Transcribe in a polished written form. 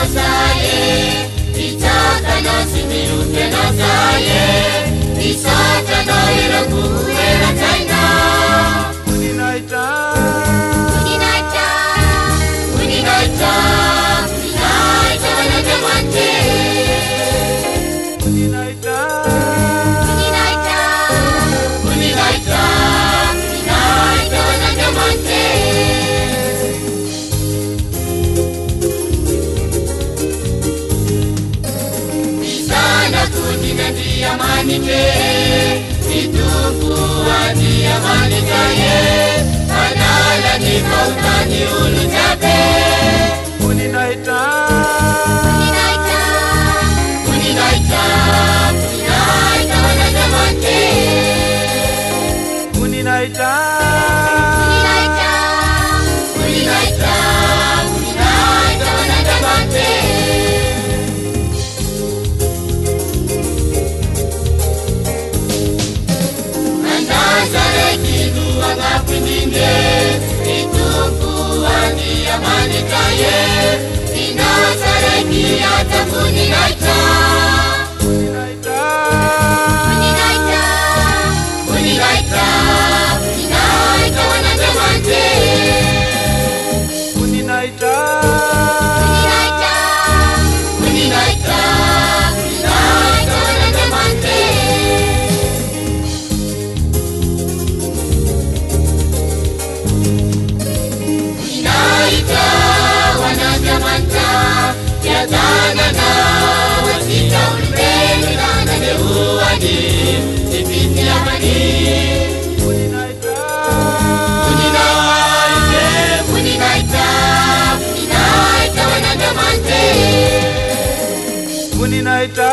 nasaye itaka nasimiruke nasaye isata noira kuwera taina uninaita uninaita uninaita uninaita wanajamante uninaita uninaita uninaita uninaita wanajamante Diamanike, itukuwa diamanikaye, anala nikautani ulujabe. Uninaita, uninaita, uninaita, uninaita wanajamante. Uninaita, uninaita, uninaita, uninaita wanajamante. Itukuwa diamanikaye, inasareki ataku uninaita. Uninaita, uninaita, uninaita, uninaita wanajamante. Uninaita, uninaita, uninaita, uninaita wanajamante. Wanajamanta yatana na wasita ulipeni na nadeuani tipiti amani. Uninaita, uninaita, uninaita, uninaita wanajamante. Uninaita